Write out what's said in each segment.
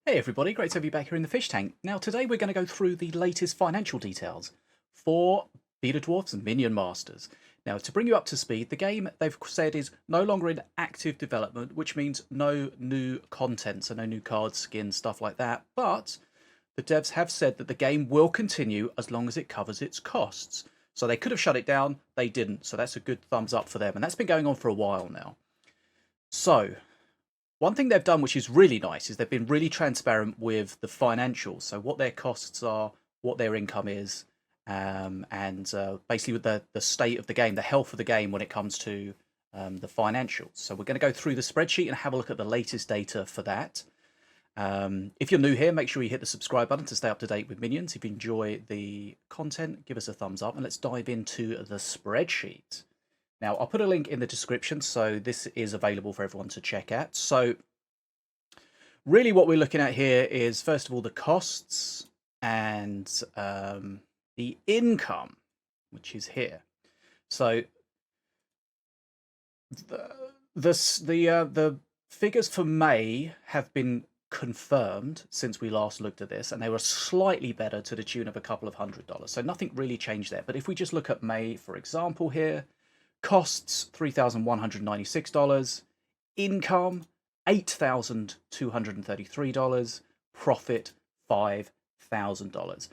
Hey everybody, great to have you back here in the fish tank. Now today we're going to go through the latest financial details for Beta Dwarfs and Minion Masters. Now to bring you up to speed, the game they've said is no longer in active development, which means no new content, so no new cards, skins, stuff like that. But the devs have said that the game will continue as long as it covers its costs. So they could have shut it down, they didn't, so that's a good thumbs up for them. And that's been going on for a while now. So one thing they've done, which is really nice, is they've been really transparent with the financials. So what their costs are, what their income is, and basically with the state of the game, the health of the game when it comes to the financials. So we're going to go through the spreadsheet and have a look at the latest data for that. If you're new here, make sure you hit the subscribe button to stay up to date with Minions. If you enjoy the content, give us a thumbs up and let's dive into the spreadsheet. Now, I'll put a link in the description, so this is available for everyone to check out. So really what we're looking at here is, first of all, the costs and the income, which is here. So the figures for May have been confirmed since we last looked at this, and they were slightly better to the tune of a couple of $100. So nothing really changed there. But if we just look at May, for example, here, costs $3,196, income $8,233, profit $5,000.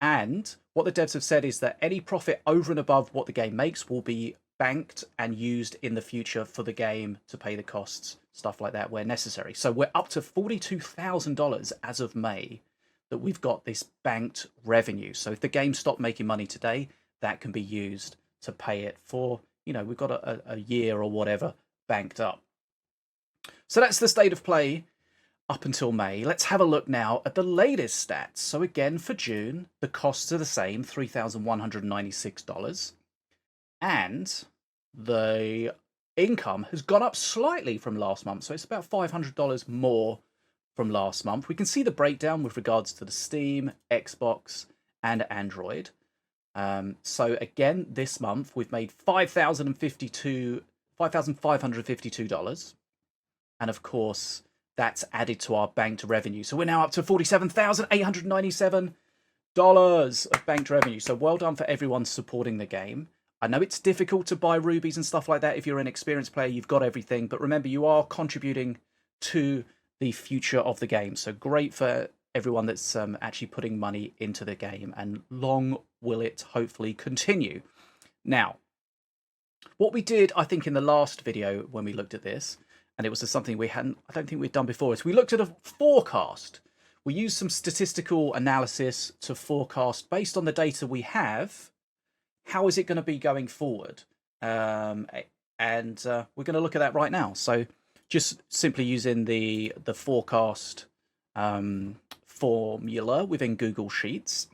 And what the devs have said is that any profit over and above what the game makes will be banked and used in the future for the game to pay the costs, stuff like that, where necessary. So we're up to $42,000 as of May that we've got this banked revenue. So if the game stopped making money today, that can be used to pay it for, you know, we've got a year or whatever banked up. So that's the state of play up until May. Let's have a look now at the latest stats. So again, for June, the costs are the same, $3,196. And the income has gone up slightly from last month. So it's about $500 more from last month. We can see the breakdown with regards to the Steam, Xbox, and Android. So again, this month we've made $5,552, and of course that's added to our banked revenue. So we're now up to $47,897 of banked revenue. So well done for everyone supporting the game. I know it's difficult to buy rubies and stuff like that. If you're an experienced player, you've got everything, but remember, you are contributing to the future of the game. So great for everyone that's actually putting money into the game, and long will it hopefully continue. Now, what we did, I think, in the last video when we looked at this, and it was something I don't think we'd done before, is we looked at a forecast. We used some statistical analysis to forecast, based on the data we have, how is it going to be going forward. And we're going to look at that right now. So just simply using the forecast formula within Google Sheets.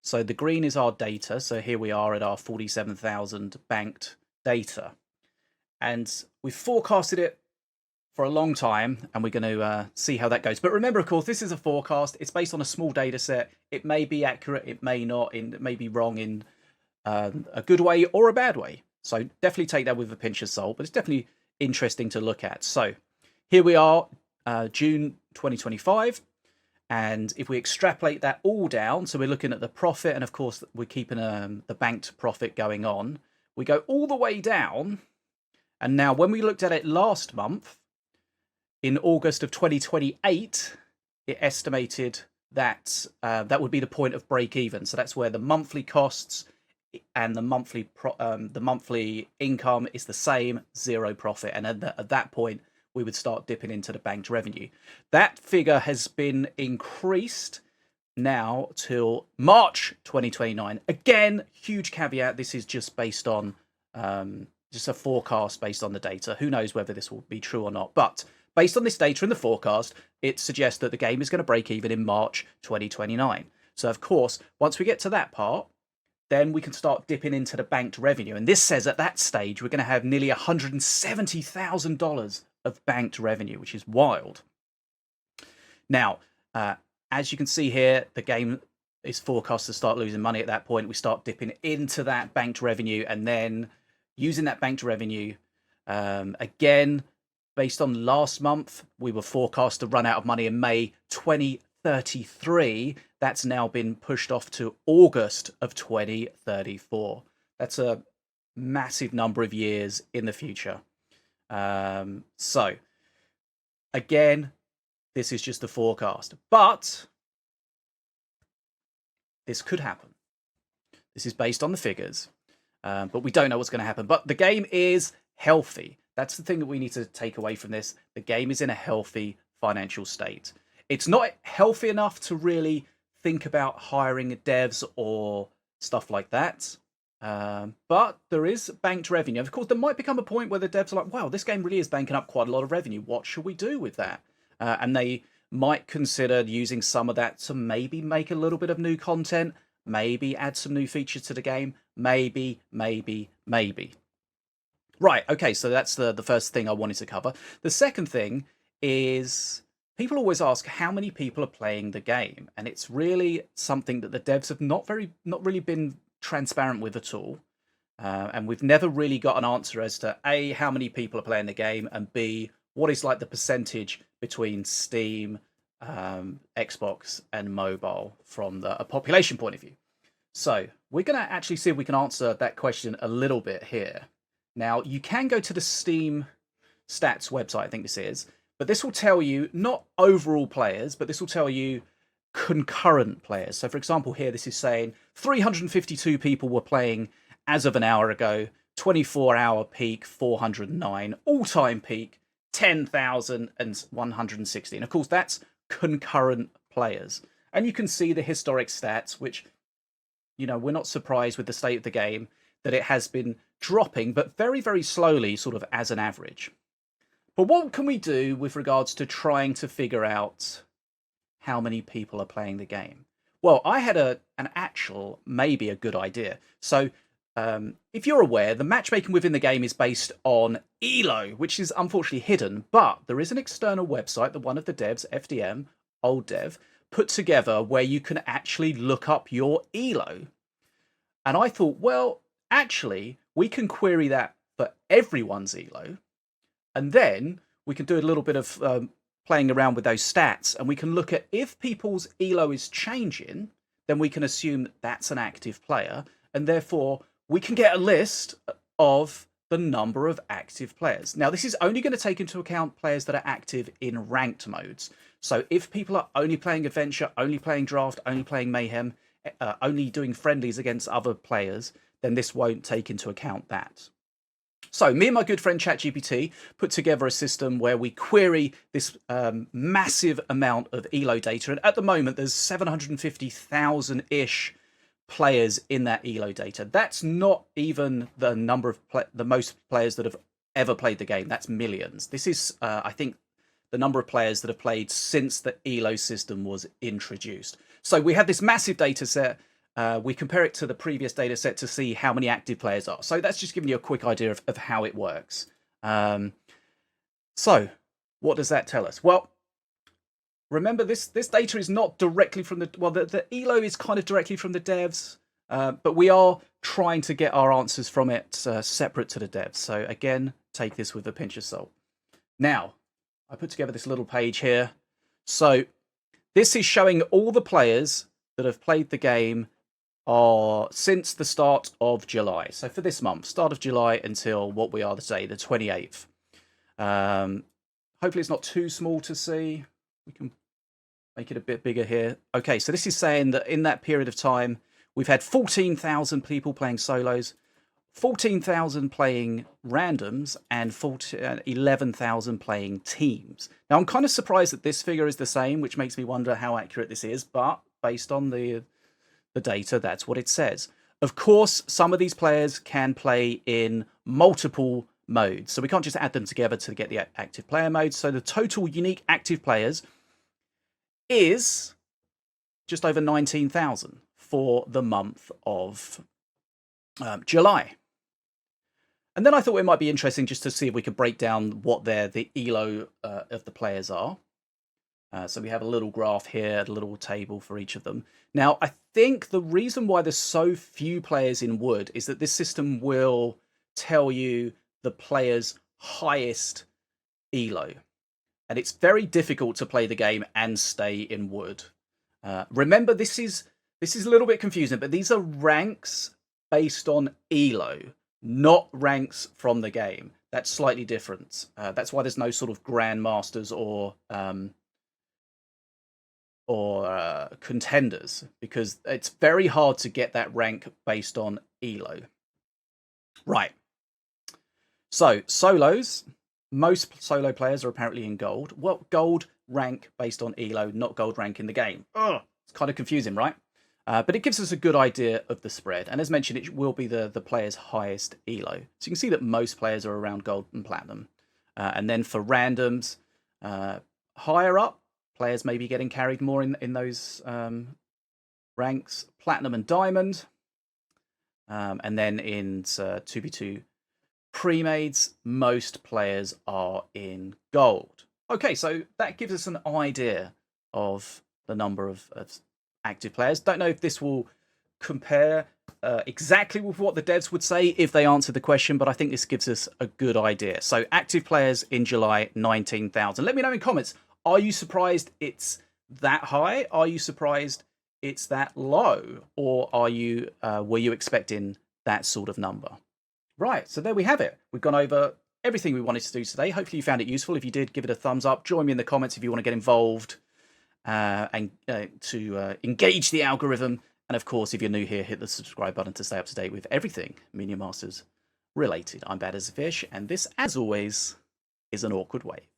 So the green is our data. So here we are at our 47,000 banked data. And we've forecasted it for a long time, and we're going to see how that goes. But remember, of course, this is a forecast. It's based on a small data set. It may be accurate, it may not, it may be wrong in a good way or a bad way. So definitely take that with a pinch of salt, but it's definitely interesting to look at. So here we are, June 2025. And if we extrapolate that all down, so we're looking at the profit, and of course we're keeping the banked profit going on. We go all the way down, and now when we looked at it last month, in August of 2028, it estimated that that would be the point of break even. So that's where the monthly costs and the monthly income is the same, zero profit, and at that point we would start dipping into the banked revenue. That figure has been increased now till March 2029. Again, huge caveat, this is just based on just a forecast based on the data. Who knows whether this will be true or not, but based on this data in the forecast, it suggests that the game is going to break even in March 2029. So of course, once we get to that part, then we can start dipping into the banked revenue. And this says at that stage, we're going to have nearly $170,000 of banked revenue, which is wild. Now, as you can see here, the game is forecast to start losing money at that point. We start dipping into that banked revenue, and then using that banked revenue, again, based on last month, we were forecast to run out of money in May 2033. That's now been pushed off to August of 2034. That's a massive number of years in the future. So, again, this is just a forecast, but this could happen. This is based on the figures, but we don't know what's going to happen. But the game is healthy. That's the thing that we need to take away from this. The game is in a healthy financial state. It's not healthy enough to really think about hiring devs or stuff like that. But there is banked revenue. Of course, there might become a point where the devs are like, wow, this game really is banking up quite a lot of revenue. What should we do with that? And they might consider using some of that to maybe make a little bit of new content, maybe add some new features to the game, maybe. Right, okay, so that's the first thing I wanted to cover. The second thing is people always ask how many people are playing the game, and it's really something that the devs have not really been transparent with at all. And we've never really got an answer as to A, how many people are playing the game, and B, what is like the percentage between Steam, Xbox, and mobile from a population point of view. So we're going to actually see if we can answer that question a little bit here. Now, you can go to the Steam stats website, I think this is, but this will tell you not overall players, but this will tell you concurrent players. So, for example, here this is saying 352 people were playing as of an hour ago, 24-hour peak 409, all-time peak 10,160. And of course, that's concurrent players. And you can see the historic stats, which, you know, we're not surprised with the state of the game that it has been dropping, but very, very slowly, sort of as an average. But what can we do with regards to trying to figure out how many people are playing the game? Well, I had an actual, maybe a good idea. So if you're aware, the matchmaking within the game is based on ELO, which is unfortunately hidden, but there is an external website that one of the devs, FDM, old dev, put together where you can actually look up your ELO. And I thought, well, actually, we can query that for everyone's ELO, and then we can do a little bit of playing around with those stats, and we can look at if people's ELO is changing, then we can assume that that's an active player, and therefore we can get a list of the number of active players. Now, this is only going to take into account players that are active in ranked modes. So if people are only playing Adventure, only playing Draft, only playing Mayhem, only doing friendlies against other players, then this won't take into account that. So me and my good friend ChatGPT put together a system where we query this massive amount of ELO data. And at the moment, there's 750,000-ish players in that ELO data. That's not even the number of the most players that have ever played the game. That's millions. This is, I think, the number of players that have played since the ELO system was introduced. So we have this massive data set. We compare it to the previous data set to see how many active players are. So that's just giving you a quick idea of how it works. So what does that tell us? Well, remember, this data is not directly from the... Well, the ELO is kind of directly from the devs, but we are trying to get our answers from it separate to the devs. So again, take this with a pinch of salt. Now, I put together this little page here. So this is showing all the players that have played the game since the start of July. So for this month, start of July until what we are today, the 28th. Hopefully it's not too small to see. We can make it a bit bigger here. Okay, so this is saying that in that period of time, we've had 14,000 people playing solos, 14,000 playing randoms, and 11,000 playing teams. Now, I'm kind of surprised that this figure is the same, which makes me wonder how accurate this is, but based on the data, that's what it says. Of course, some of these players can play in multiple modes, so we can't just add them together to get the active player mode. So the total unique active players is just over 19,000 for the month of July. And then I thought it might be interesting just to see if we could break down what the ELO of the players are. So we have a little graph here, a little table for each of them. Now, I think the reason why there's so few players in Wood is that this system will tell you the player's highest elo. And it's very difficult to play the game and stay in wood. Remember, this is a little bit confusing, but these are ranks based on elo, not ranks from the game. That's slightly different. That's why there's no sort of grandmasters or contenders, because it's very hard to get that rank based on elo. Right. So solos. Most solo players are apparently in gold. Well, gold rank based on elo, not gold rank in the game. Ugh, it's kind of confusing, right? But it gives us a good idea of the spread. And as mentioned, it will be the player's highest elo. So you can see that most players are around gold and platinum. And then for randoms, higher up, players may be getting carried more in those ranks, platinum and diamond. And then in 2v2 pre-mades, most players are in gold. Okay, so that gives us an idea of the number of active players. Don't know if this will compare exactly with what the devs would say if they answered the question, but I think this gives us a good idea. So active players in July, 19,000. Let me know in comments, are you surprised it's that high? Are you surprised it's that low? Or are you were you expecting that sort of number? Right, so there we have it. We've gone over everything we wanted to do today. Hopefully you found it useful. If you did, give it a thumbs up. Join me in the comments if you want to get involved and to engage the algorithm. And of course, if you're new here, hit the subscribe button to stay up to date with everything Minion Masters related. I'm Bad as a Fish, and this, as always, is an awkward wave.